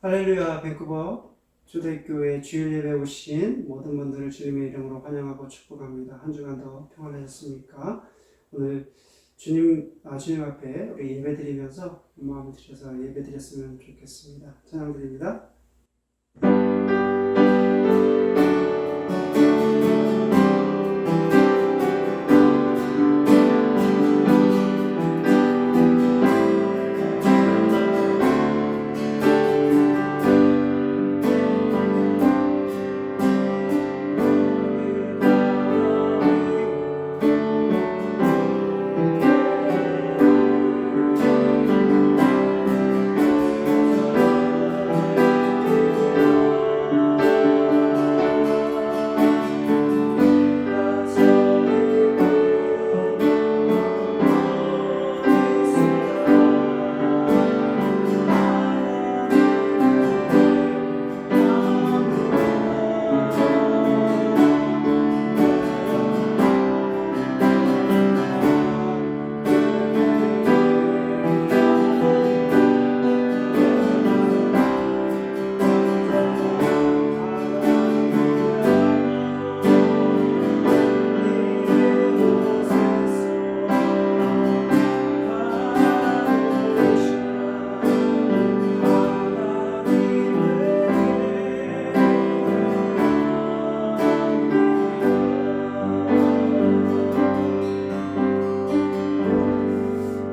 할렐루야. 밴쿠버 초대교회 주일 예배 오신 모든 분들을 주님의 이름으로 환영하고 축복합니다. 한 주간 더 평안하셨습니까? 오늘 주님 앞에 우리 예배 드리면서 마음을 드려서 예배 드렸으면 좋겠습니다. 찬양 드립니다.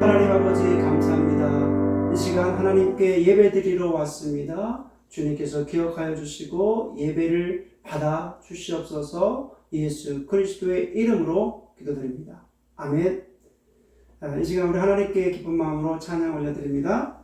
하나님 아버지 감사합니다. 이 시간 하나님께 예배 드리러 왔습니다. 주님께서 기억하여 주시고 예배를 받아 주시옵소서. 예수 그리스도의 이름으로 기도드립니다. 아멘. 이 시간 우리 하나님께 기쁜 마음으로 찬양 올려드립니다.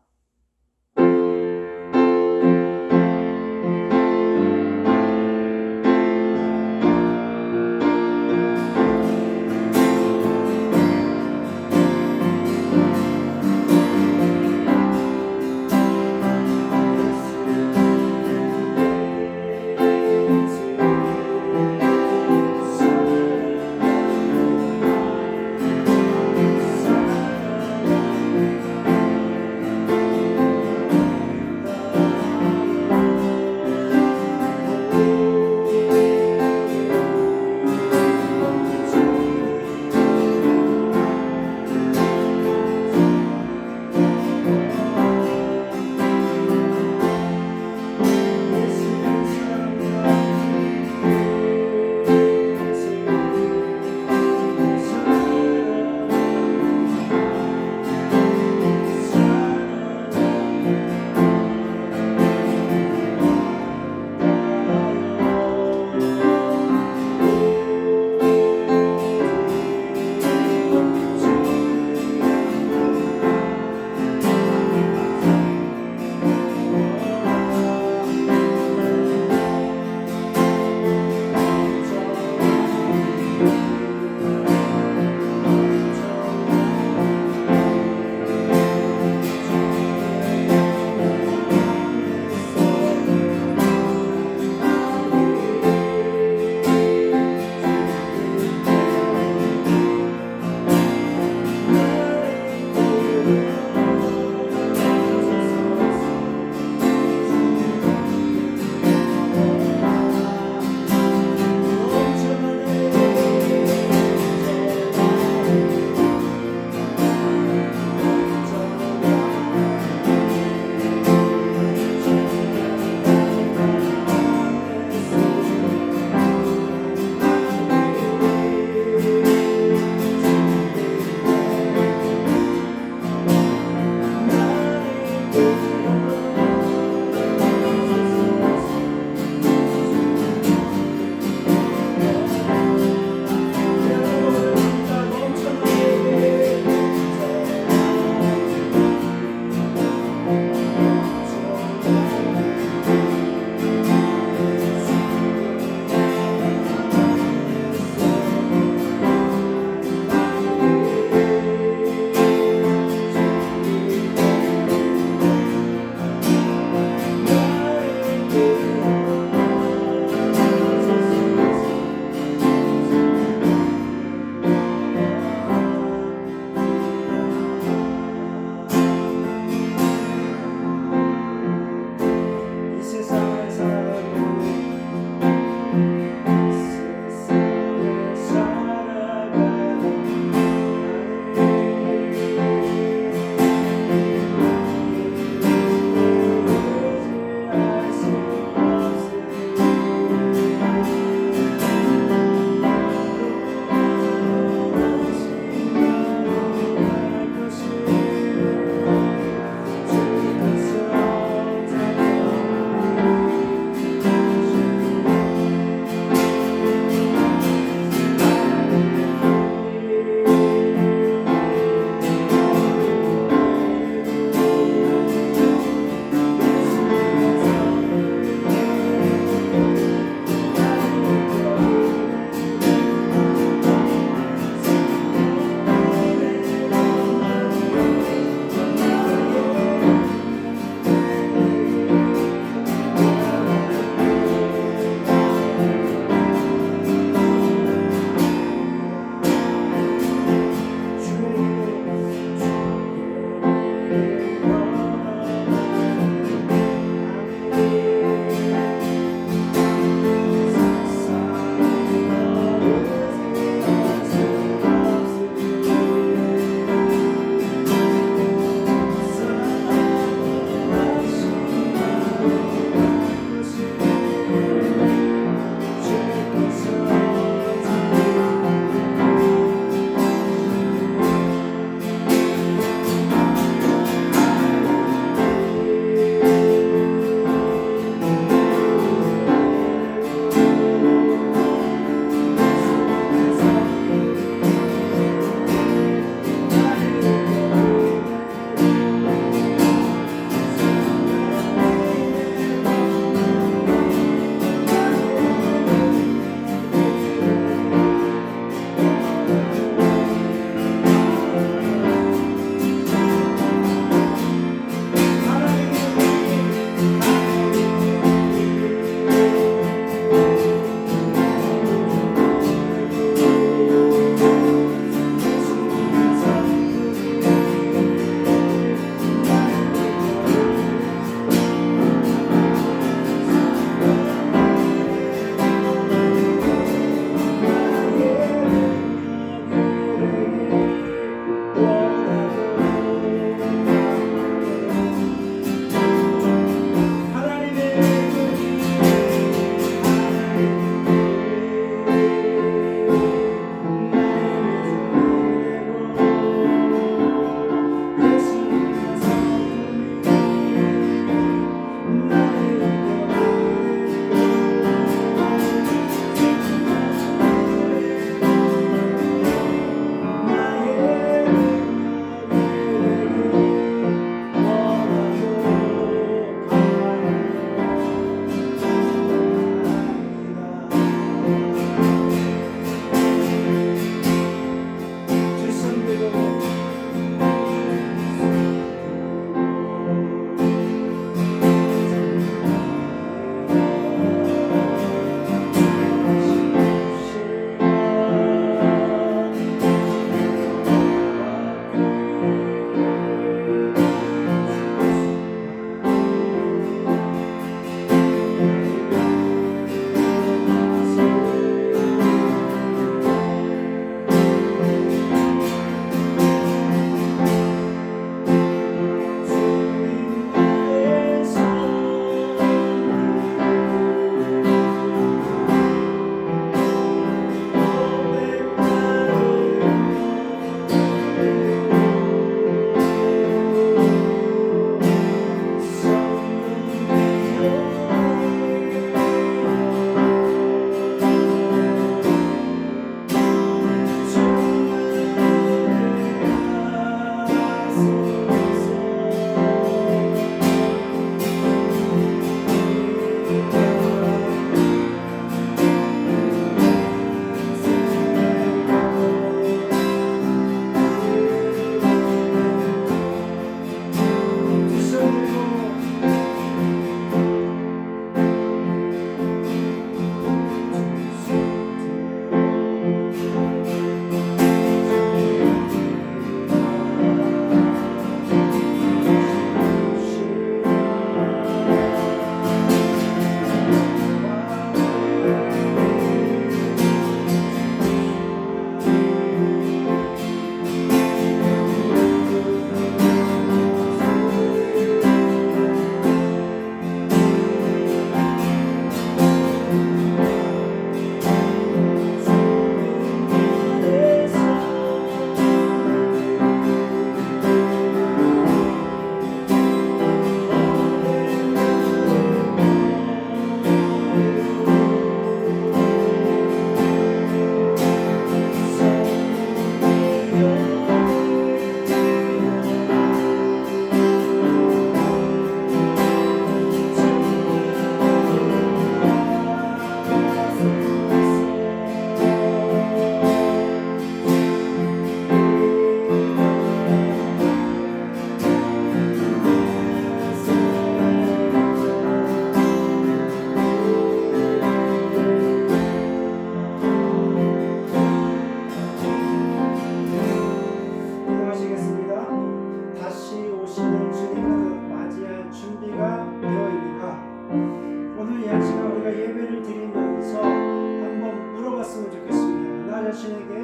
자신에게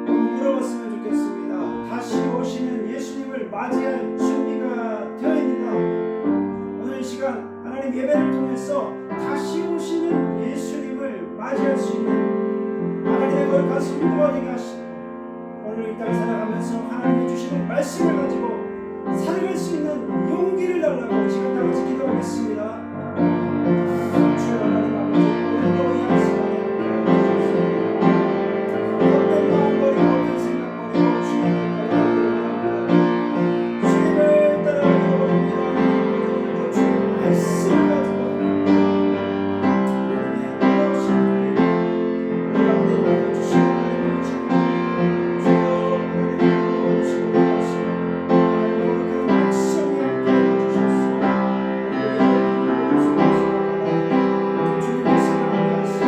물어봤으면 좋겠습니다. 다시 오시는 예수님을 맞이할 준비가 되어 있는가? 오늘 이 시간 하나님 예배를 통해서 다시 오시는 예수님을 맞이할 수 있는 하나님의 거룩한 성도가 되게 하시고, 오늘 이 땅 살아가면서 하나님이 주시는 말씀을 가지고 살아갈 수 있는 용기를 달라고 이 시간 다 같이 기도하겠습니다. 주여 하나님 아버지, 오늘도 이 시간에 어떤 마음 버리고 어떤 생각 버리고 주님을 따라가기로 합니다. 오늘도 주의 말씀을 가지고 하나님의 놀라우신 우리 가운데 나눠주시고 하나님을 찬양합니다. 주여 하나님의 놀라우신 말씀, 하나님의 거룩한 말씀이 함께 해주셨소. 주님을 사랑하게 하시고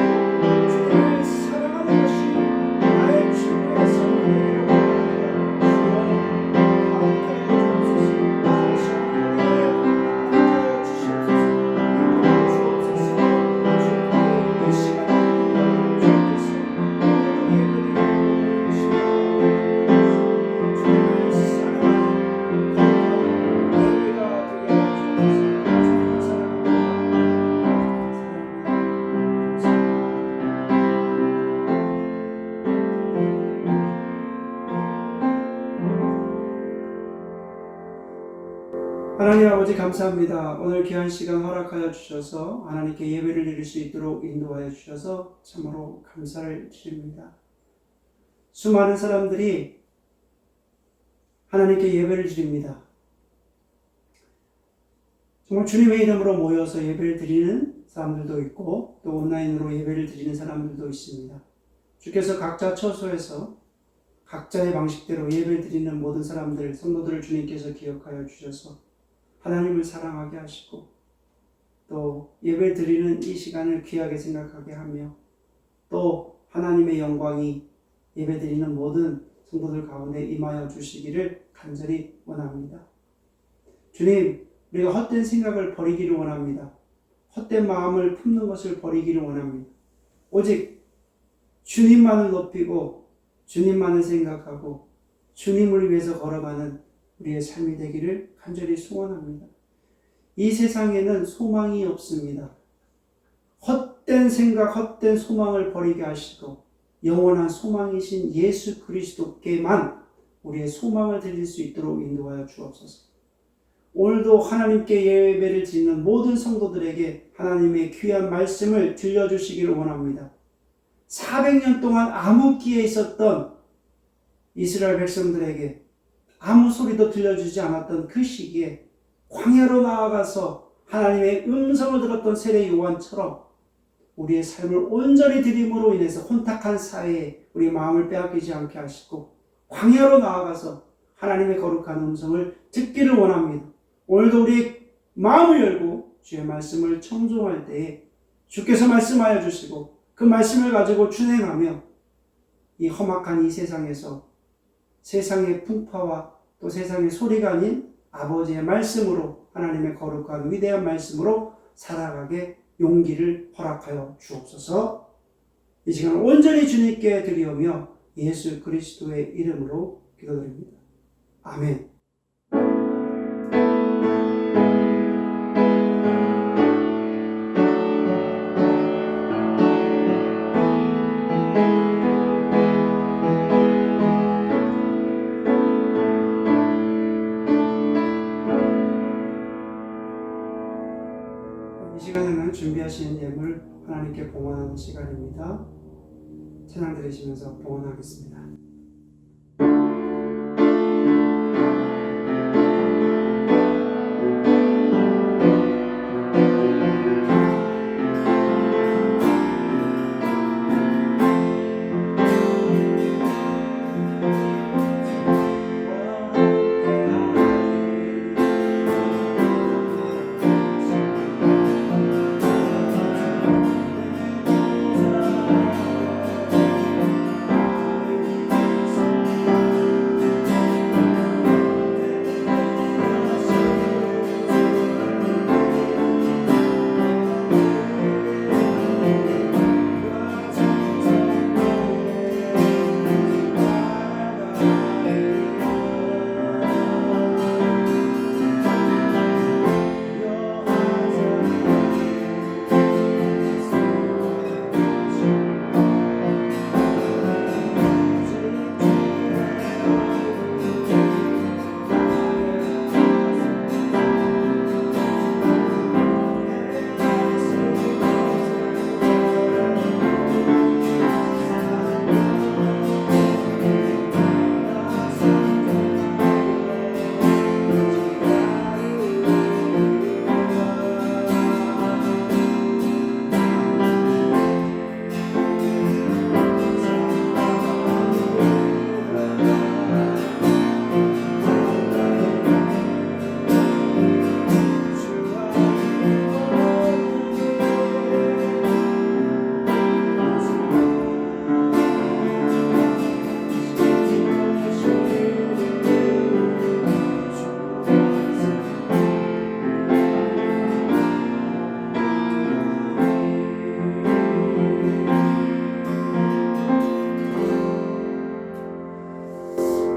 주님을 사랑하는 것이 나의 주님의 삶이라고 합니다. 주여 함께하여 주옵소서. 다시 함께하여 주시옵소서. 인도하여 주옵소서. 주님의 이 시간에 주님께서 오늘도 예배드리는 것입니다. 주님을 사랑하는 거룩한 예배가 되게 하여 주옵소서. 주님을 사랑합니다. 하나님 아버지 감사합니다. 오늘 귀한 시간 허락하여 주셔서 하나님께 예배를 드릴 수 있도록 인도하여 주셔서 참으로 감사를 드립니다. 수많은 사람들이 하나님께 예배를 드립니다. 정말 주님의 이름으로 모여서 예배를 드리는 사람들도 있고 또 온라인으로 예배를 드리는 사람들도 있습니다. 주께서 각자 처소에서 각자의 방식대로 예배를 드리는 모든 사람들, 성도들을 주님께서 기억하여 주셔서 하나님을 사랑하게 하시고 또 예배를 드리는 이 시간을 귀하게 생각하게 하며 또 하나님의 영광이 예배 드리는 모든 성도들 가운데 임하여 주시기를 간절히 원합니다. 주님, 우리가 헛된 생각을 버리기를 원합니다. 헛된 마음을 품는 것을 버리기를 원합니다. 오직 주님만을 높이고 주님만을 생각하고 주님을 위해서 걸어가는 우리의 삶이 되기를 간절히 소원합니다. 이 세상에는 소망이 없습니다. 헛된 생각, 헛된 소망을 버리게 하시고 영원한 소망이신 예수 그리스도께만 우리의 소망을 드릴 수 있도록 인도하여 주옵소서. 오늘도 하나님께 예배를 드리는 모든 성도들에게 하나님의 귀한 말씀을 들려주시기를 원합니다. 400년 동안 암흑기에 있었던 이스라엘 백성들에게 아무 소리도 들려주지 않았던 그 시기에 광야로 나아가서 하나님의 음성을 들었던 세례 요한처럼 우리의 삶을 온전히 드림으로 인해서 혼탁한 사회에 우리의 마음을 빼앗기지 않게 하시고 광야로 나아가서 하나님의 거룩한 음성을 듣기를 원합니다. 오늘도 우리의 마음을 열고 주의 말씀을 청종할 때에 주께서 말씀하여 주시고 그 말씀을 가지고 준행하며 이 험악한 이 세상에서 세상의 풍파와 또 세상의 소리가 아닌 아버지의 말씀으로 하나님의 거룩한 위대한 말씀으로 살아가게 용기를 허락하여 주옵소서. 이 시간 온전히 주님께 드리오며 예수 그리스도의 이름으로 기도드립니다. 아멘. 이 시간에는 준비하신 예물 하나님께 봉헌하는 시간입니다. 찬양 들으시면서 봉헌하겠습니다.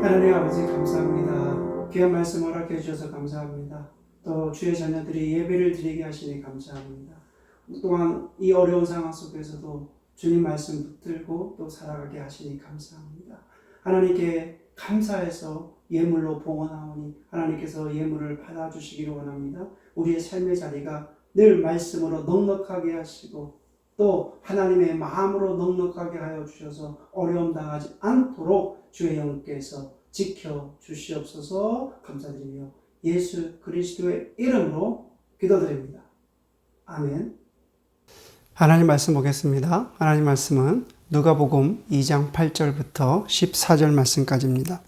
하나님 아버지 감사합니다. 귀한 말씀 허락해 주셔서 감사합니다. 또 주의 자녀들이 예배를 드리게 하시니 감사합니다. 또한 이 어려운 상황 속에서도 주님 말씀 붙들고 또 살아가게 하시니 감사합니다. 하나님께 감사해서 예물로 봉헌하오니 하나님께서 예물을 받아주시기를 원합니다. 우리의 삶의 자리가 늘 말씀으로 넉넉하게 하시고 또 하나님의 마음으로 넉넉하게 하여 주셔서 어려움 당하지 않도록 주의 영께서 지켜 주시옵소서. 감사드리며 예수 그리스도의 이름으로 기도드립니다. 아멘. 하나님 말씀 보겠습니다. 하나님 말씀은 누가복음 2장 8절부터 14절 말씀까지입니다.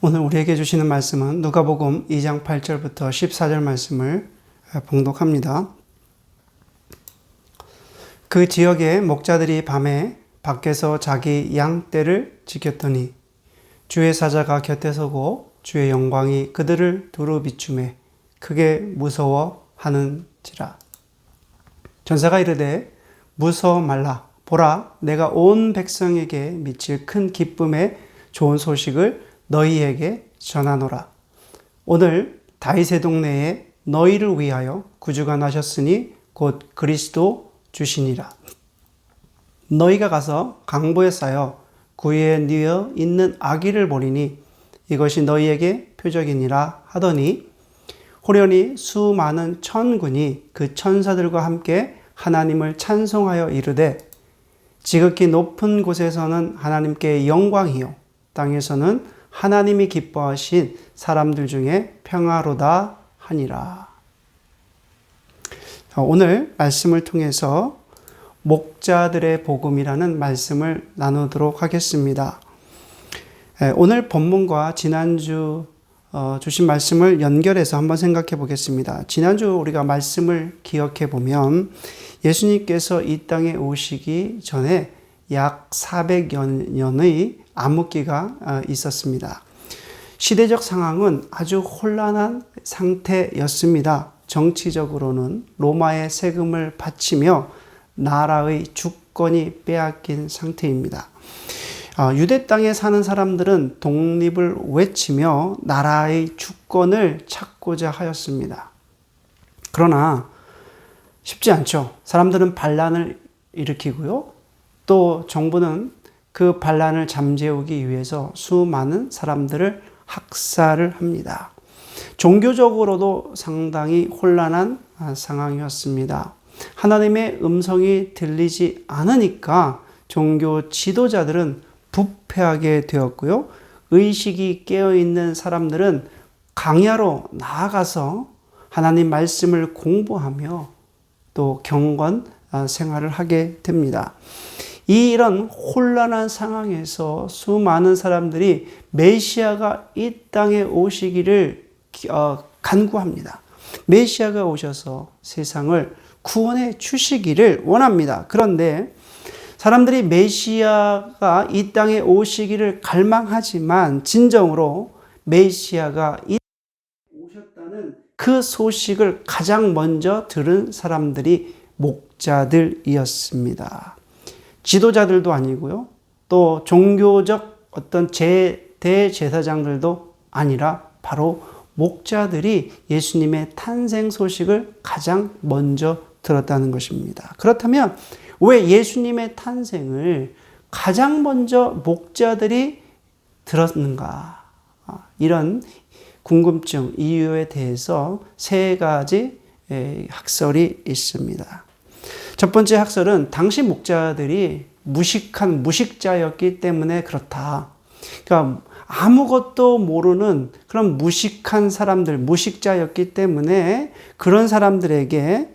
오늘 우리에게 주시는 말씀은 누가복음 2장 8절부터 14절 말씀을 봉독합니다. 그 지역의 목자들이 밤에 밖에서 자기 양떼를 지켰더니 주의 사자가 곁에 서고 주의 영광이 그들을 두루 비추매 크게 무서워하는지라. 전사가 이르되 무서워 말라. 보라, 내가 온 백성에게 미칠 큰 기쁨의 좋은 소식을 너희에게 전하노라. 오늘 다윗의 동네에 너희를 위하여 구주가 나셨으니 곧 그리스도 주시니라. 너희가 가서 강보에 쌓여 구유에 뉘어 있는 아기를 보리니 이것이 너희에게 표적이니라 하더니 호련히 수많은 천군이 그 천사들과 함께 하나님을 찬송하여 이르되 지극히 높은 곳에서는 하나님께 영광이요 땅에서는 하나님이 기뻐하신 사람들 중에 평화로다 하니라. 오늘 말씀을 통해서 목자들의 복음이라는 말씀을 나누도록 하겠습니다. 오늘 본문과 지난주 주신 말씀을 연결해서 한번 생각해 보겠습니다. 지난주 우리가 말씀을 기억해 보면 예수님께서 이 땅에 오시기 전에 약 400여 년의 암흑기가 있었습니다. 시대적 상황은 아주 혼란한 상태였습니다. 정치적으로는 로마의 세금을 바치며 나라의 주권이 빼앗긴 상태입니다. 유대 땅에 사는 사람들은 독립을 외치며 나라의 주권을 찾고자 하였습니다. 그러나 쉽지 않죠. 사람들은 반란을 일으키고요. 또 정부는 그 반란을 잠재우기 위해서 수많은 사람들을 학살을 합니다. 종교적으로도 상당히 혼란한 상황이었습니다. 하나님의 음성이 들리지 않으니까 종교 지도자들은 부패하게 되었고요. 의식이 깨어있는 사람들은 강야로 나아가서 하나님 말씀을 공부하며 또 경건 생활을 하게 됩니다. 이런 혼란한 상황에서 수많은 사람들이 메시아가 이 땅에 오시기를 간구합니다. 메시아가 오셔서 세상을 구원해 주시기를 원합니다. 그런데 사람들이 메시아가 이 땅에 오시기를 갈망하지만 진정으로 메시아가 이 땅에 오셨다는 그 소식을 가장 먼저 들은 사람들이 목자들이었습니다. 지도자들도 아니고요. 또 종교적 어떤 대제사장들도 아니라 바로 목자들이 예수님의 탄생 소식을 가장 먼저 들었다는 것입니다. 그렇다면 왜 예수님의 탄생을 가장 먼저 목자들이 들었는가? 이런 궁금증, 이유에 대해서 세 가지 학설이 있습니다. 첫 번째 학설은 당시 목자들이 무식한 무식자였기 때문에 그렇다. 그러니까 아무것도 모르는 그런 무식한 사람들, 무식자였기 때문에 그런 사람들에게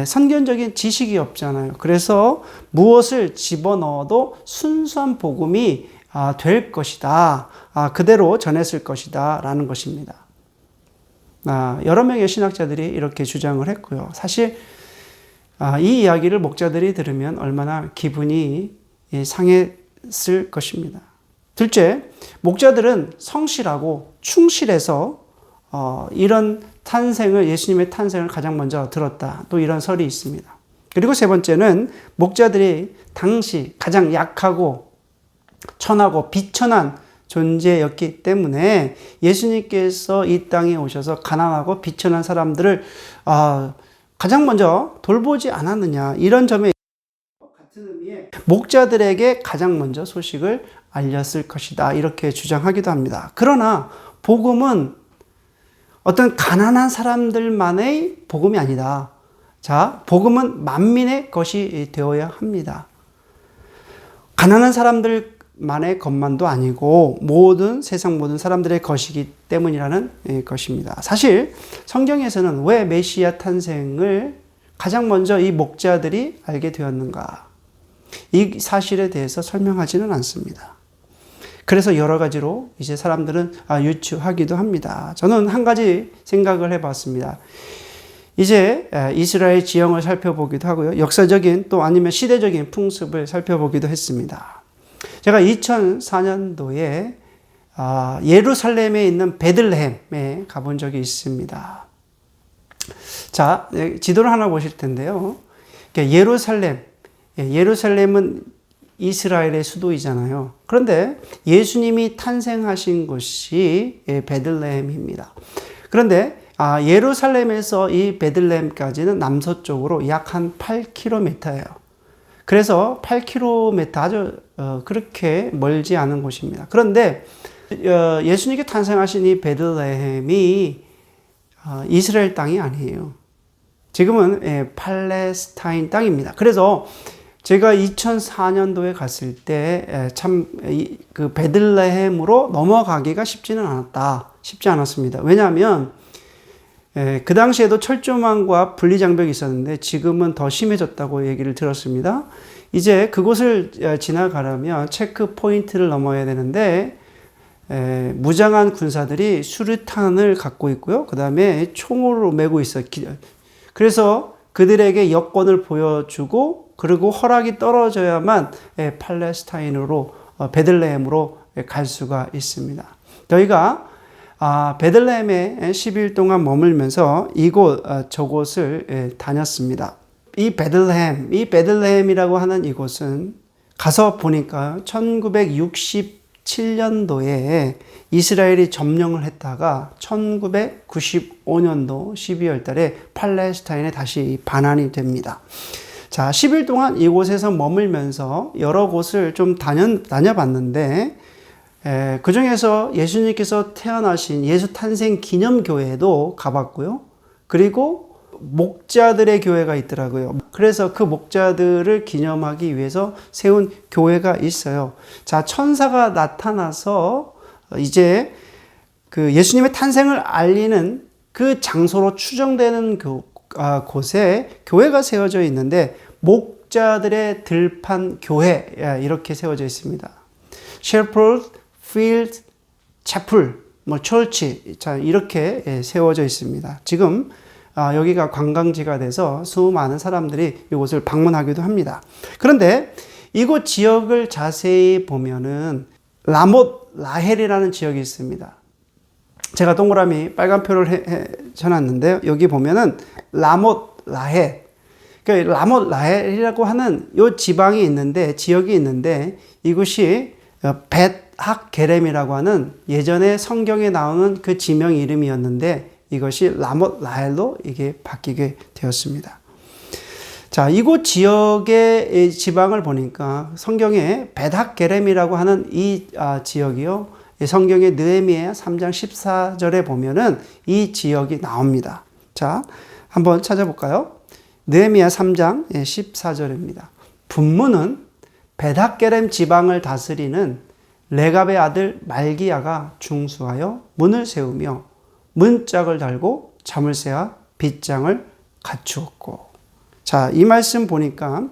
선견적인 지식이 없잖아요. 그래서 무엇을 집어넣어도 순수한 복음이 될 것이다. 그대로 전했을 것이다. 라는 것입니다. 여러 명의 신학자들이 이렇게 주장을 했고요. 사실 이 이야기를 목자들이 들으면 얼마나 기분이 상했을 것입니다. 둘째, 목자들은 성실하고 충실해서 이런 탄생을, 예수님의 탄생을 가장 먼저 들었다. 또 이런 설이 있습니다. 그리고 세 번째는 목자들이 당시 가장 약하고 천하고 비천한 존재였기 때문에 예수님께서 이 땅에 오셔서 가난하고 비천한 사람들을 가장 먼저 돌보지 않았느냐, 이런 점에 같은 의미의 목자들에게 가장 먼저 소식을 알렸을 것이다, 이렇게 주장하기도 합니다. 그러나 복음은 어떤 가난한 사람들만의 복음이 아니다. 자, 복음은 만민의 것이 되어야 합니다. 가난한 사람들만의 것만도 아니고 세상 모든 사람들의 것이기 때문이라는 것입니다. 사실 성경에서는 왜 메시아 탄생을 가장 먼저 이 목자들이 알게 되었는가, 이 사실에 대해서 설명하지는 않습니다. 그래서 여러 가지로 이제 사람들은 유추하기도 합니다. 저는 한 가지 생각을 해봤습니다. 이제 이스라엘 지형을 살펴보기도 하고요. 역사적인 또 아니면 시대적인 풍습을 살펴보기도 했습니다. 제가 2004년도에 예루살렘에 있는 베들레헴에 가본 적이 있습니다. 자, 지도를 하나 보실 텐데요. 예루살렘은 이스라엘의 수도이잖아요. 그런데 예수님이 탄생하신 곳이 베들레헴입니다. 그런데 예루살렘에서 이 베들레헴까지는 남서쪽으로 약 한 8km예요. 그래서 8km 아주 그렇게 멀지 않은 곳입니다. 그런데 예수님께 탄생하신 이 베들레헴이 이스라엘 땅이 아니에요. 지금은 팔레스타인 땅입니다. 그래서 제가 2004년도에 갔을 때 참 그 베들레헴으로 넘어가기가 쉽지 않았습니다. 왜냐하면 그 당시에도 철조망과 분리장벽이 있었는데 지금은 더 심해졌다고 얘기를 들었습니다. 이제 그곳을 지나가려면 체크 포인트를 넘어야 되는데 무장한 군사들이 수류탄을 갖고 있고요. 그 다음에 총으로 메고 있어요. 그래서 그들에게 여권을 보여주고 그리고 허락이 떨어져야만 팔레스타인으로 베들레헴으로 갈 수가 있습니다. 저희가 베들레헴에 10일 동안 머물면서 저곳을 다녔습니다. 이 베들레헴이라고 하는 이곳은 가서 보니까 1967년도에 이스라엘이 점령을 했다가 1995년도 12월 달에 팔레스타인에 다시 반환이 됩니다. 자, 10일 동안 이곳에서 머물면서 여러 곳을 좀 다녀봤는데 그 중에서 예수님께서 태어나신 예수 탄생 기념교회도 가봤고요. 그리고 목자들의 교회가 있더라고요. 그래서 그 목자들을 기념하기 위해서 세운 교회가 있어요. 자, 천사가 나타나서 이제 그 예수님의 탄생을 알리는 그 장소로 추정되는 곳에 교회가 세워져 있는데 목자들의 들판 교회 이렇게 세워져 있습니다. Shepherd Field Chapel, Church, 자 이렇게 세워져 있습니다. 지금 여기가 관광지가 돼서 수많은 사람들이 이곳을 방문하기도 합니다. 그런데 이곳 지역을 자세히 보면은 라못 라헬이라는 지역이 있습니다. 제가 동그라미 빨간표를 쳐놨는데요. 여기 보면은 라못 라헬, 그러니까 라못 라헬이라고 하는 요 지방이 있는데 지역이 있는데 이곳이 벳학 게렘이라고 하는 예전에 성경에 나오는 그 지명 이름이었는데 이것이 라못 라헬로 이게 바뀌게 되었습니다. 자, 이곳 지역의 지방을 보니까 성경에 벳학 게렘이라고 하는 이 지역이요. 성경의 느헤미야 3장 14절에 보면은 이 지역이 나옵니다. 자, 한번 찾아볼까요? 느헤미야 3장 14절입니다. 분문은 벳학 게렘 지방을 다스리는 레갑의 아들 말기야가 중수하여 문을 세우며 문짝을 달고 자물쇠와 빗장을 갖추었고. 자, 이 말씀 보니까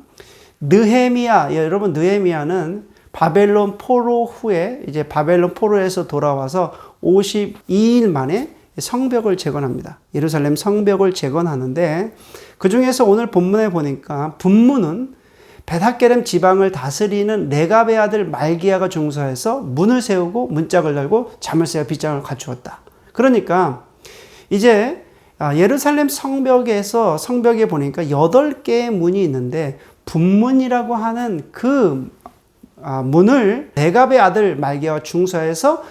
느헤미야, 여러분 느헤미야는 바벨론 포로 후에 이제 바벨론 포로에서 돌아와서 52일 만에 성벽을 재건합니다. 예루살렘 성벽을 재건하는데 그 중에서 오늘 본문에 보니까 분문은 벳학 게렘 지방을 다스리는 레갑의 아들 말기야가 중수해서 문을 세우고 문짝을 달고 자물쇠와 빗장을 갖추었다. 그러니까 이제 예루살렘 성벽에 보니까 8개의 문이 있는데 분문이라고 하는 그 문을 레갑의 아들 말기야와 중서에서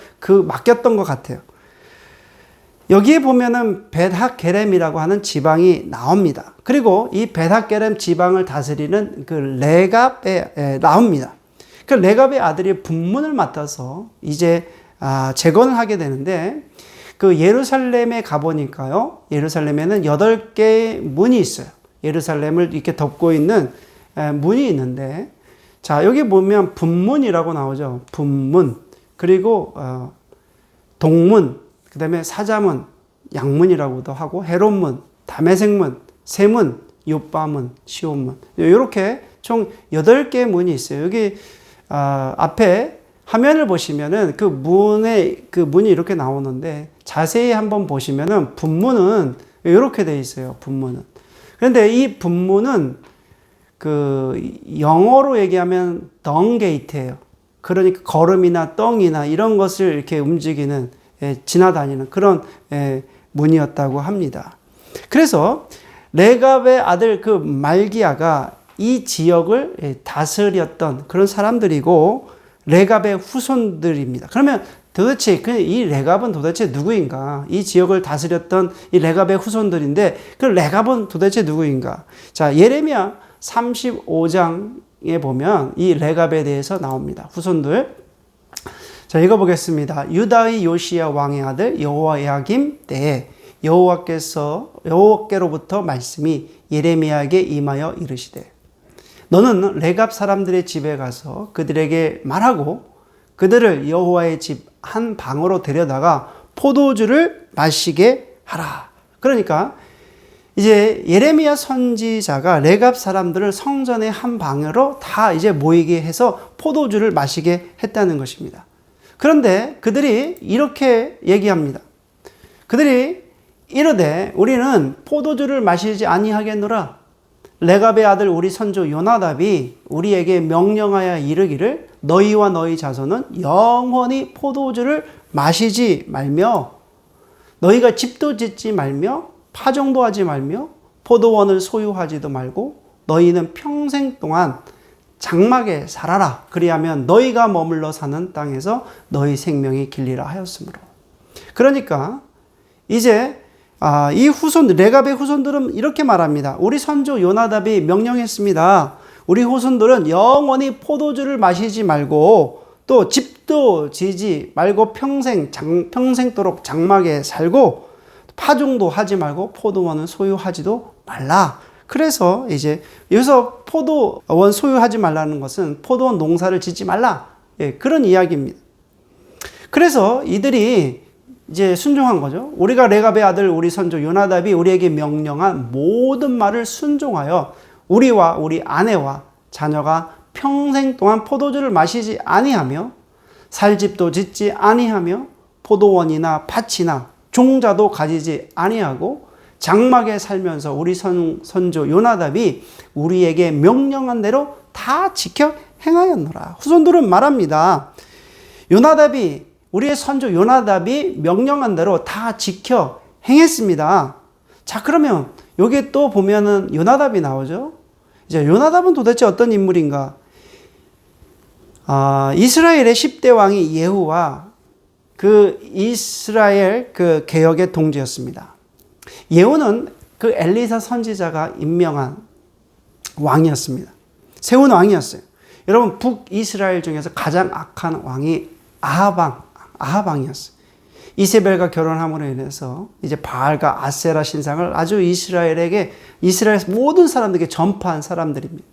맡겼던 것 같아요. 여기에 보면은 벳하게렘이라고 하는 지방이 나옵니다. 그리고 이 벳하게렘 지방을 다스리는 그 레갑에 나옵니다. 그 레갑의 아들이 분문을 맡아서 이제 재건을 하게 되는데, 그 예루살렘에 가보니까요, 예루살렘에는 8개의 문이 있어요. 예루살렘을 이렇게 덮고 있는 문이 있는데, 자, 여기 보면 분문이라고 나오죠. 분문. 그리고 동문, 그 다음에 사자문, 양문이라고도 하고, 헤롯문, 다메섹문, 세문, 요바문, 시온문. 이렇게 총 8개의 문이 있어요. 여기 앞에 화면을 보시면은 그 문이 이렇게 나오는데, 자세히 한번 보시면은 분문은 이렇게 되어 있어요. 분문은. 그런데 이 분문은 영어로 얘기하면 덩 게이트예요. 그러니까 걸음이나 덩이나 이런 것을 이렇게 움직이는, 지나다니는 그런 문이었다고 합니다. 그래서 레갑의 아들 말기야가 이 지역을 다스렸던 그런 사람들이고, 레갑의 후손들입니다. 그러면 도대체 이 레갑은 도대체 누구인가? 이 지역을 다스렸던 이 레갑의 후손들인데, 그 레갑은 도대체 누구인가? 자, 예레미야 35장에 보면 이 레갑에 대해서 나옵니다. 후손들. 자, 읽어보겠습니다. 유다의 요시야 왕의 아들 여호야김 때에 여호와께로부터 말씀이 예레미야에게 임하여 이르시되, 너는 레갑 사람들의 집에 가서 그들에게 말하고 그들을 여호와의 집 한 방으로 데려다가 포도주를 마시게 하라. 그러니까 이제 예레미야 선지자가 레갑 사람들을 성전의 한 방으로 다 이제 모이게 해서 포도주를 마시게 했다는 것입니다. 그런데 그들이 이렇게 얘기합니다. 그들이 이르되, 우리는 포도주를 마시지 아니하겠노라. 레갑의 아들 우리 선조 요나답이 우리에게 명령하여 이르기를, 너희와 너희 자손은 영원히 포도주를 마시지 말며, 너희가 집도 짓지 말며 파종도 하지 말며 포도원을 소유하지도 말고 너희는 평생 동안 장막에 살아라. 그리하면 너희가 머물러 사는 땅에서 너희 생명이 길리라 하였으므로. 그러니까 이제 이 레갑의 후손들은 이렇게 말합니다. 우리 선조 요나답이 명령했습니다. 우리 후손들은 영원히 포도주를 마시지 말고 또 집도 지지 말고 평생도록 장막에 살고 파종도 하지 말고 포도원은 소유하지도 말라. 그래서 이제 여기서 포도원 소유하지 말라는 것은 포도원 농사를 짓지 말라. 그런 이야기입니다. 그래서 이들이 이제 순종한 거죠. 우리가 레갑의 아들 우리 선조 요나답이 우리에게 명령한 모든 말을 순종하여 우리와 우리 아내와 자녀가 평생 동안 포도주를 마시지 아니하며 살집도 짓지 아니하며 포도원이나 밭이나 종자도 가지지 아니하고 장막에 살면서 우리 선조 요나답이 우리에게 명령한 대로 다 지켜 행하였노라. 후손들은 말합니다. 우리의 선조 요나답이 명령한 대로 다 지켜 행했습니다. 자, 그러면 여기 또 보면은 요나답이 나오죠. 이제 요나답은 도대체 어떤 인물인가? 이스라엘의 10대 왕이 예후와 그 이스라엘 그 개혁의 동지였습니다. 예후는 그 엘리사 선지자가 임명한 왕이었습니다. 세운 왕이었어요. 여러분, 북이스라엘 중에서 가장 악한 왕이 아하방이었어요. 이세벨과 결혼함으로 인해서 이제 바알과 아세라 신상을 아주 이스라엘 모든 사람들에게 전파한 사람들입니다.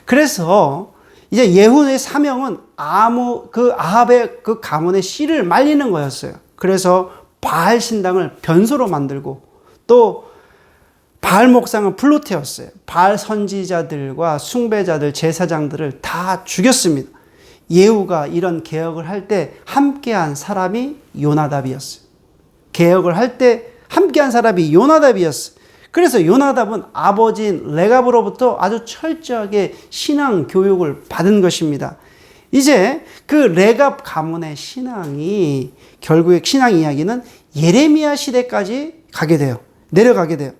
그래서 이제 예후의 사명은 아합의 그 가문의 씨를 말리는 거였어요. 그래서 바알 신당을 변소로 만들고 또 바알 목상은 불로 태웠어요. 바알 선지자들과 숭배자들, 제사장들을 다 죽였습니다. 예후가 이런 개혁을 할 때 함께한 사람이 요나답이었어요. 개혁을 할 때 함께한 사람이 요나답이었어요. 그래서 요나답은 아버지인 레갑으로부터 아주 철저하게 신앙 교육을 받은 것입니다. 이제 그 레갑 가문의 신앙이 결국에 신앙 이야기는 예레미야 시대까지 가게 돼요. 내려가게 돼요.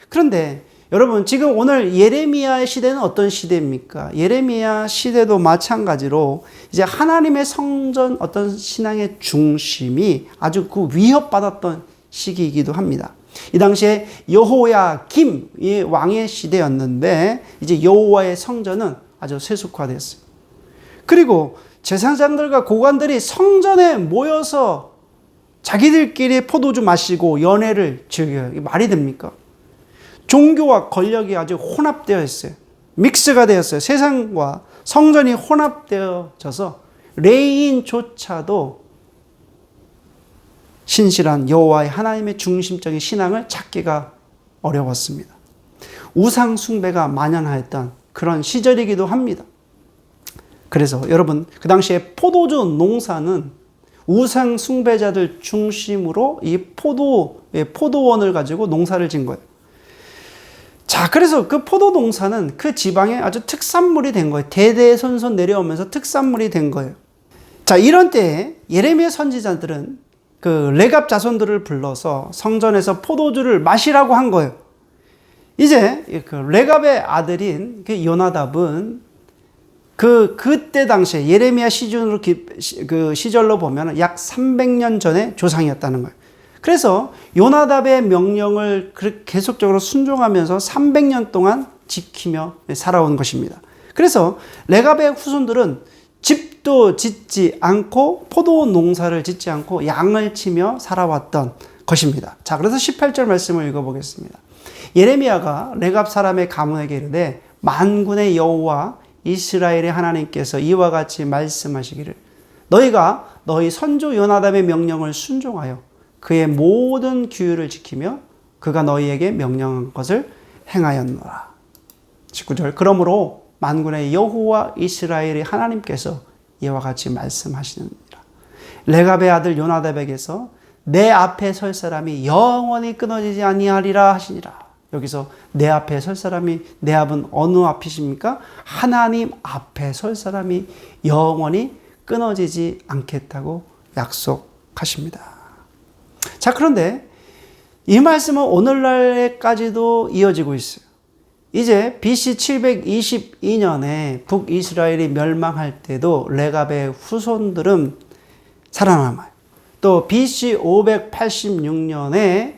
그런데 여러분, 지금 오늘 예레미야의 시대는 어떤 시대입니까? 예레미야 시대도 마찬가지로 이제 하나님의 성전 어떤 신앙의 중심이 아주 그 위협받았던 시기이기도 합니다. 이 당시에 여호야김 왕의 시대였는데 이제 여호와의 성전은 아주 세속화됐어요. 그리고 제사장들과 고관들이 성전에 모여서 자기들끼리 포도주 마시고 연회를 즐겨요. 이게 말이 됩니까? 종교와 권력이 아주 혼합되어 있어요. 믹스가 되었어요. 세상과 성전이 혼합되어져서 레인조차도 신실한 여호와의 하나님의 중심적인 신앙을 찾기가 어려웠습니다. 우상 숭배가 만연하였던 그런 시절이기도 합니다. 그래서 여러분, 그 당시에 포도주 농사는 우상 숭배자들 중심으로 이 포도원을 가지고 농사를 진 거예요. 자, 그래서 그 포도 농사는 그 지방에 아주 특산물이 된 거예요. 대대손손 내려오면서 특산물이 된 거예요. 자, 이런 때에 예레미야 선지자들은 그 레갑 자손들을 불러서 성전에서 포도주를 마시라고 한 거예요. 이제 그 레갑의 아들인 그 요나답은 그때 당시에 예레미야 시준으로 그 시절로 보면 약 300년 전의 조상이었다는 거예요. 그래서 요나답의 명령을 계속적으로 순종하면서 300년 동안 지키며 살아온 것입니다. 그래서 레갑의 후손들은 집도 짓지 않고 포도 농사를 짓지 않고 양을 치며 살아왔던 것입니다. 자, 그래서 18절 말씀을 읽어보겠습니다. 예레미야가 레갑 사람의 가문에게 이르되 만군의 여호와 이스라엘의 하나님께서 이와 같이 말씀하시기를 너희가 너희 선조 요나답의 명령을 순종하여 그의 모든 규율을 지키며 그가 너희에게 명령한 것을 행하였노라. 19절 그러므로 만군의 여호와 이스라엘의 하나님께서 이와 같이 말씀하시느니라. 레갑의 아들 요나답에게서 내 앞에 설 사람이 영원히 끊어지지 아니하리라 하시니라. 여기서 내 앞에 설 사람이, 내 앞은 어느 앞이십니까? 하나님 앞에 설 사람이 영원히 끊어지지 않겠다고 약속하십니다. 자, 그런데 이 말씀은 오늘날까지도 이어지고 있어요. 이제 BC 722년에 북이스라엘이 멸망할 때도 레갑의 후손들은 살아남아요. 또 BC 586년에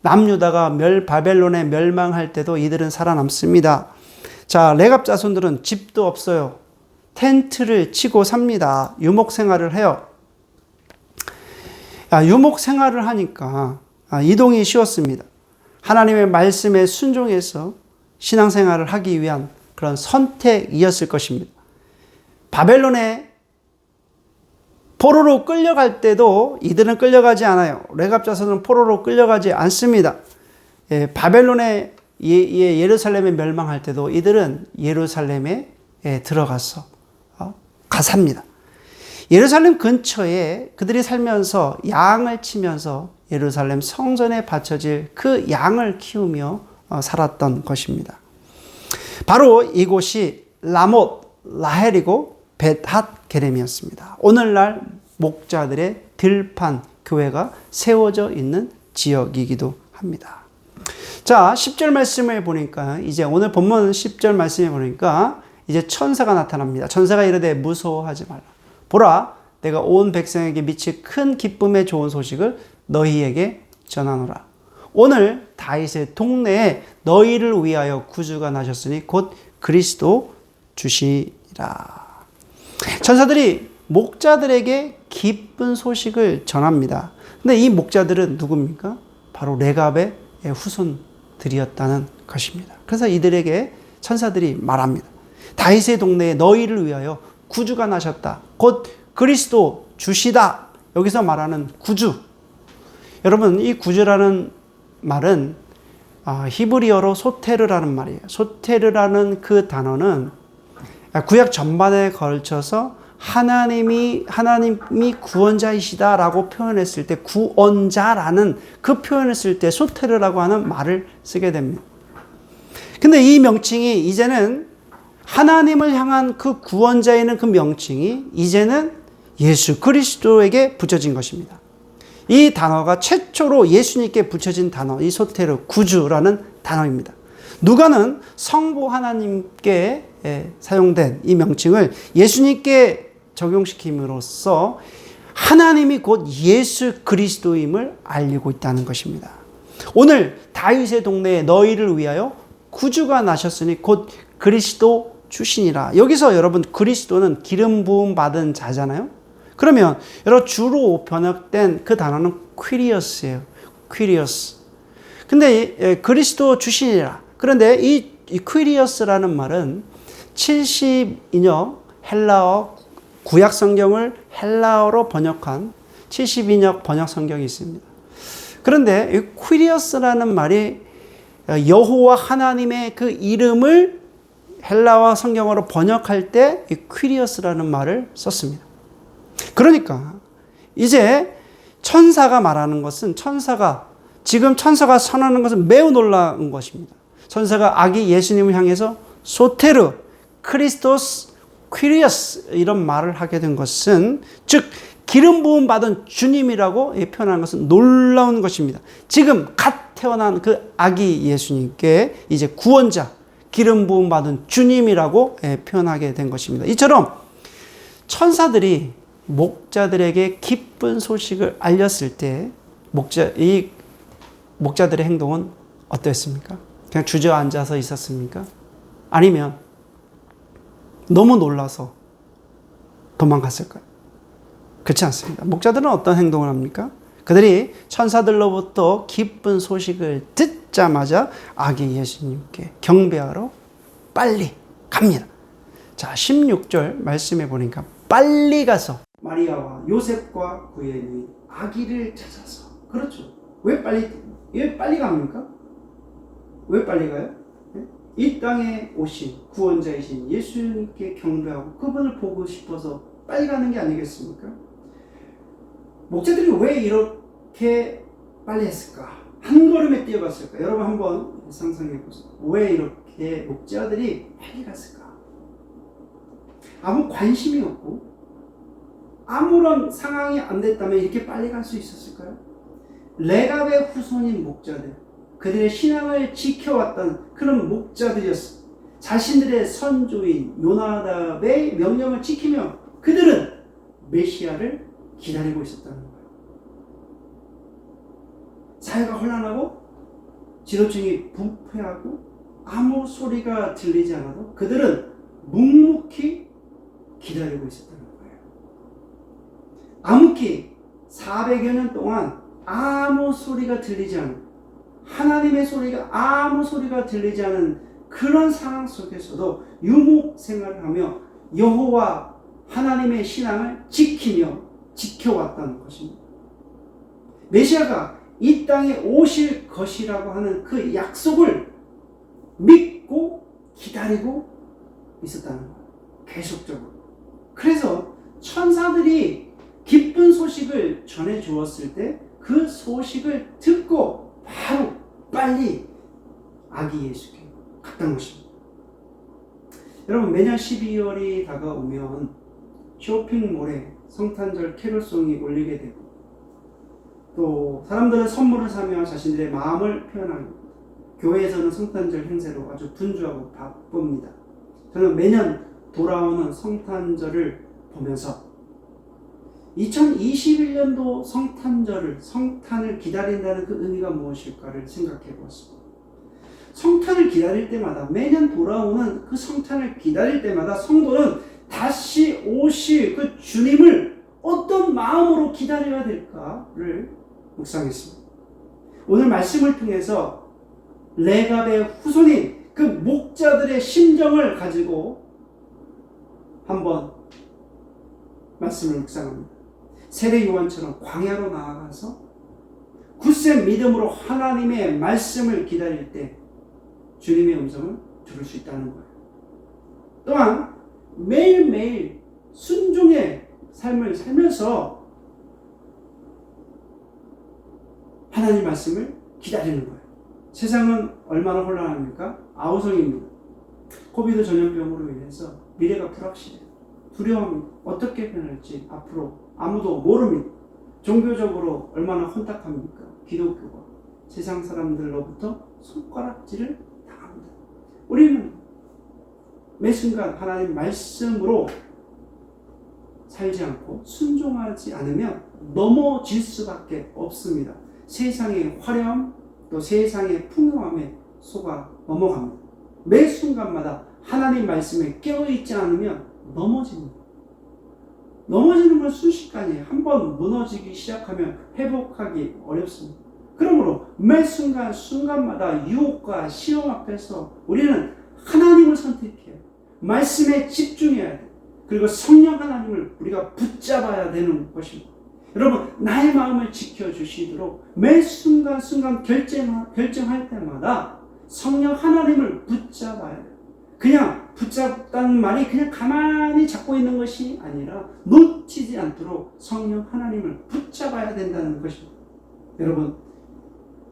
남유다가 바벨론에 멸망할 때도 이들은 살아남습니다. 자, 레갑 자손들은 집도 없어요. 텐트를 치고 삽니다. 유목 생활을 해요. 유목 생활을 하니까 이동이 쉬웠습니다. 하나님의 말씀에 순종해서 신앙생활을 하기 위한 그런 선택이었을 것입니다. 바벨론에 포로로 끌려갈 때도 이들은 끌려가지 않아요. 레갑 자손은 포로로 끌려가지 않습니다. 바벨론의 예루살렘에 멸망할 때도 이들은 예루살렘에 들어가서 삽니다. 예루살렘 근처에 그들이 살면서 양을 치면서 예루살렘 성전에 바쳐질 그 양을 키우며 살았던 것입니다. 바로 이곳이 라못 라헬이고 벳핫 게렘이었습니다. 오늘날 목자들의 들판 교회가 세워져 있는 지역이기도 합니다. 자, 10절 말씀을 보니까 이제 오늘 본문 10절 말씀에 보니까 이제 천사가 나타납니다. 천사가 이르되 무서워하지 말라. 보라, 내가 온 백성에게 미칠 큰 기쁨의 좋은 소식을 너희에게 전하노라. 오늘 다윗의 동네에 너희를 위하여 구주가 나셨으니 곧 그리스도 주시라. 천사들이 목자들에게 기쁜 소식을 전합니다. 근데 이 목자들은 누굽니까? 바로 레갑의 후손들이었다는 것입니다. 그래서 이들에게 천사들이 말합니다. 다윗의 동네에 너희를 위하여 구주가 나셨다. 곧 그리스도 주시다. 여기서 말하는 구주. 여러분, 이 구주라는 말은 히브리어로 소테르라는 말이에요. 소테르라는 그 단어는 구약 전반에 걸쳐서 하나님이 구원자이시다라고 표현했을 때, 구원자라는 그 표현을 쓸 때 소테르라고 하는 말을 쓰게 됩니다. 근데 이 명칭이 이제는 하나님을 향한 그 구원자에는 그 명칭이 이제는 예수 그리스도에게 붙여진 것입니다. 이 단어가 최초로 예수님께 붙여진 단어, 이 소테르, 구주라는 단어입니다. 누가는 성부 하나님께 사용된 이 명칭을 예수님께 적용시킴으로써 하나님이 곧 예수 그리스도임을 알리고 있다는 것입니다. 오늘 다윗의 동네에 너희를 위하여 구주가 나셨으니 곧 그리스도 주시니라. 여기서 여러분 그리스도는 기름 부음 받은 자잖아요. 그러면 여러분 주로 번역된 그 단어는 퀴리어스예요. 퀴리어스. 근데 그리스도 주시니라. 그런데 이 퀴리어스라는 말은 70인역 헬라어 구약 성경을 헬라어로 번역한 70인역 번역 성경이 있습니다. 그런데 이 퀴리어스라는 말이 여호와 하나님의 그 이름을 헬라어 성경어로 번역할 때 이 퀴리어스라는 말을 썼습니다. 그러니까 이제 천사가 말하는 것은 지금 천사가 선언하는 것은 매우 놀라운 것입니다. 천사가 아기 예수님을 향해서 소테르, 크리스토스, 퀴리어스 이런 말을 하게 된 것은 즉 기름 부음 받은 주님이라고 표현하는 것은 놀라운 것입니다. 지금 갓 태어난 그 아기 예수님께 이제 구원자, 기름 부음 받은 주님이라고 표현하게 된 것입니다. 이처럼 천사들이 목자들에게 기쁜 소식을 알렸을 때 이 목자들의 행동은 어땠습니까? 그냥 주저앉아서 있었습니까? 아니면 너무 놀라서 도망갔을까요? 그렇지 않습니다. 목자들은 어떤 행동을 합니까? 그들이 천사들로부터 기쁜 소식을 듣자마자 아기 예수님께 경배하러 빨리 갑니다. 자, 16절 말씀해 보니까 빨리 가서 마리아와 요셉과 그의 아기를 찾아서. 그렇죠. 왜 빨리 갑니까? 왜 빨리 가요? 이 땅에 오신 구원자이신 예수님께 경배하고 그분을 보고 싶어서 빨리 가는 게 아니겠습니까? 목자들이 왜 이렇게 빨리 했을까? 한 걸음에 뛰어갔을까? 여러분 한번 상상해 보세요. 왜 이렇게 목자들이 빨리 갔을까? 아무 관심이 없고 아무런 상황이 안 됐다면 이렇게 빨리 갈 수 있었을까요? 레갑의 후손인 목자들, 그들의 신앙을 지켜왔던 그런 목자들이었습니다. 자신들의 선조인 요나답의 명령을 지키며 그들은 메시아를 기다리고 있었다는 거예요. 사회가 혼란하고 지도층이 부패하고 아무 소리가 들리지 않아도 그들은 묵묵히 기다리고 있었다는 거예요. 암흑기 400여 년 동안 아무 소리가 들리지 않은, 하나님의 소리가 아무 소리가 들리지 않은 그런 상황 속에서도 유목 생활을 하며 여호와 하나님의 신앙을 지켜왔다는 것입니다. 메시아가 이 땅에 오실 것이라고 하는 그 약속을 믿고 기다리고 있었다는 거예요. 계속적으로. 그래서 천사들이 기쁜 소식을 전해 주었을 때 그 소식을 듣고 바로 빨리 아기 예수께 갔던 것입니다. 여러분 매년 12월이 다가오면 쇼핑몰에 성탄절 캐롤송이 울리게 되고 또 사람들은 선물을 사며 자신들의 마음을 표현합니다. 교회에서는 성탄절 행사로 아주 분주하고 바쁩니다. 저는 매년 돌아오는 성탄절을 보면서 2021년도 성탄을 기다린다는 그 의미가 무엇일까를 생각해 보았습니다. 성탄을 기다릴 때마다, 매년 돌아오는 그 성탄을 기다릴 때마다 성도는 다시 오실 그 주님을 어떤 마음으로 기다려야 될까를 묵상했습니다. 오늘 말씀을 통해서 레갑의 후손인 그 목자들의 심정을 가지고 한번 말씀을 묵상합니다. 세례 요한처럼 광야로 나아가서 굳센 믿음으로 하나님의 말씀을 기다릴 때 주님의 음성을 들을 수 있다는 거예요. 또한 매일매일 순종의 삶을 살면서 하나님 말씀을 기다리는 거예요. 세상은 얼마나 혼란합니까? 아우성입니다. 코비드 전염병으로 인해서 미래가 불확실해요. 두려움이 어떻게 변할지 앞으로 아무도 모릅니다. 종교적으로 얼마나 혼탁합니까? 기독교가 세상 사람들로부터 손가락질을 당합니다. 우리는 매 순간 하나님 말씀으로 살지 않고 순종하지 않으면 넘어질 수밖에 없습니다. 세상의 화려함 또 세상의 풍요함에 속아 넘어갑니다. 매 순간마다 하나님 말씀에 깨어있지 않으면 넘어집니다. 넘어지는 건 순식간이에요. 한번 무너지기 시작하면 회복하기 어렵습니다. 그러므로 매 순간마다 유혹과 시험 앞에서 우리는 하나님을 선택해야 돼요. 말씀에 집중해야 돼요. 그리고 성령 하나님을 우리가 붙잡아야 되는 것입니다. 여러분, 나의 마음을 지켜주시도록 매 순간 결정할 때마다 성령 하나님을 붙잡아야 돼요. 그냥 붙잡다는 말이 그냥 가만히 잡고 있는 것이 아니라 놓치지 않도록 성령 하나님을 붙잡아야 된다는 것입니다. 여러분,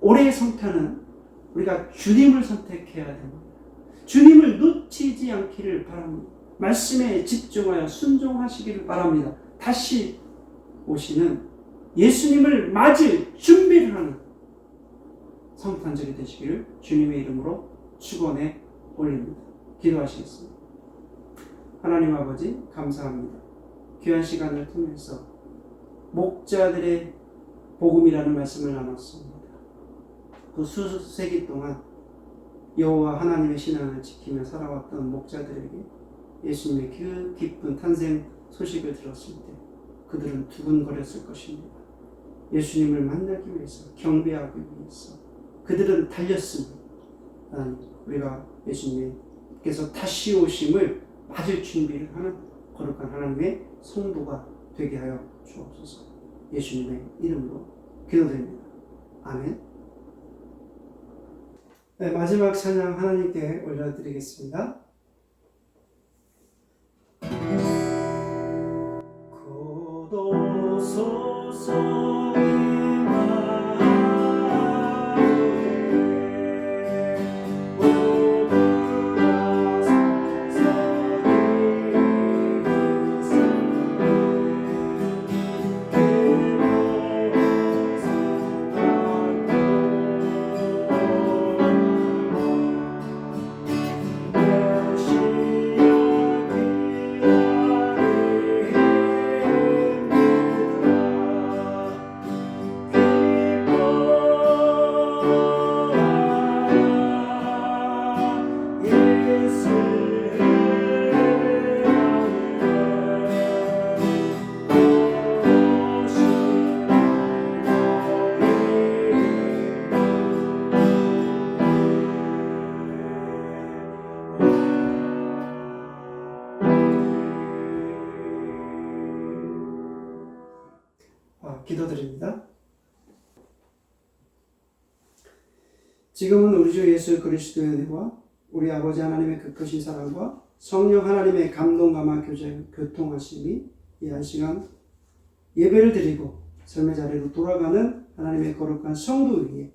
올해의 성탄은 우리가 주님을 선택해야 됩니다. 주님을 놓치지 않기를 바랍니다. 말씀에 집중하여 순종하시기를 바랍니다. 다시 오시는 예수님을 맞을 준비를 하는 성탄절이 되시기를 주님의 이름으로 축원해 올립니다. 기도하시겠습니다. 하나님 아버지 감사합니다. 귀한 시간을 통해서 목자들의 복음이라는 말씀을 나눴습니다. 그 수세기 동안 여호와 하나님의 신앙을 지키며 살아왔던 목자들에게 예수님의 그 기쁜 탄생 소식을 들었을 때 그들은 두근거렸을 것입니다. 예수님을 만나기 위해서, 경배하기 위해서 그들은 달렸습니다. 우리가 예수님께서 다시 오심을 맞을 준비를 하는 거룩한 하나님의 성도가 되게 하여 주옵소서. 예수님의 이름으로 기도드립니다. 아멘. 네, 마지막 찬양 하나님께 올려드리겠습니다. 기도드립니다. 지금은 우리 주 예수 그리스도의 은혜와 우리 아버지 하나님의 그 크신 사랑과 성령 하나님의 감동 감화 교통하심이 이 한 시간 예배를 드리고 삶의 자리로 돌아가는 하나님의 거룩한 성도 위에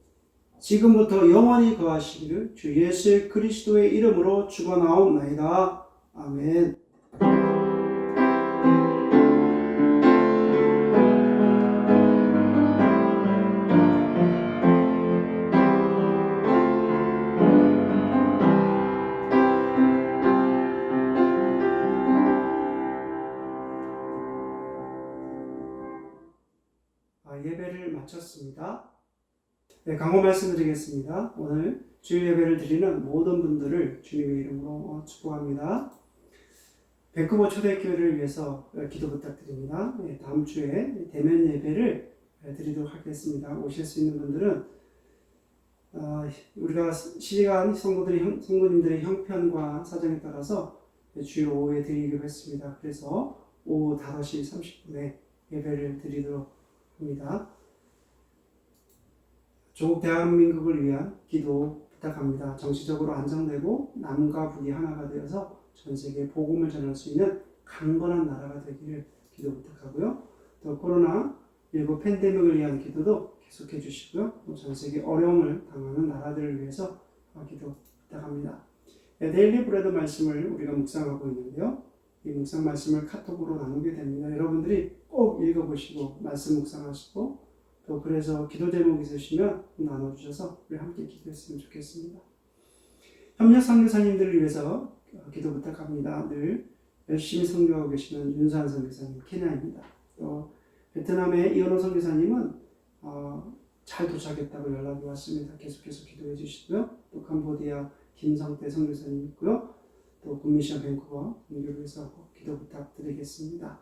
지금부터 영원히 거하시기를 주 예수 그리스도의 이름으로 축원하옵나이다. 아멘. 예배를 마쳤습니다. 네, 강호 말씀드리겠습니다. 오늘 주일 예배를 드리는 모든 분들을 주님의 이름으로 축복합니다. 밴쿠버 초대교회를 위해서 기도 부탁드립니다. 네, 다음 주에 대면 예배를 드리도록 하겠습니다. 오실 수 있는 분들은 우리가 시간 성도님들의 형편과 사정에 따라서 주일 오후에 드리기로 했습니다. 그래서 오후 5시 30분에 예배를 드리도록 합니다. 조국 대한민국을 위한 기도 부탁합니다. 정치적으로 안정되고 남과 북이 하나가 되어서 전 세계에 복음을 전할 수 있는 강건한 나라가 되기를 기도 부탁하고요. 또 코로나19 팬데믹을 위한 기도도 계속해 주시고요. 또 전 세계 어려움을 당하는 나라들을 위해서 기도 부탁합니다. 데일리 브레드 말씀을 우리가 묵상하고 있는데요. 이 묵상 말씀을 카톡으로 나누게 됩니다. 여러분들이 꼭 읽어보시고 말씀 묵상하시고 또 그래서 기도 제목 있으시면 나눠주셔서 우리 함께 기도했으면 좋겠습니다. 협력 선교사님들을 위해서 기도 부탁합니다. 늘 열심히 선교하고 계시는 윤수환 선교사님, 케냐입니다. 또 베트남의 이현호 선교사님은 잘 도착했다고 연락이 왔습니다. 계속해서 기도해 주시고요. 또 캄보디아 김성태 선교사님 있고요. 또 군미션 밴쿠버 선교를 위해서 기도 부탁드리겠습니다.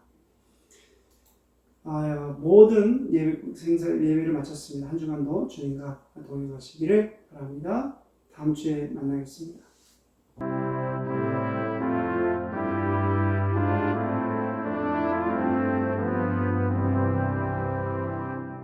모든 예배를 마쳤습니다. 한 주간도 주님과 동행하시기를 바랍니다. 다음 주에 만나겠습니다.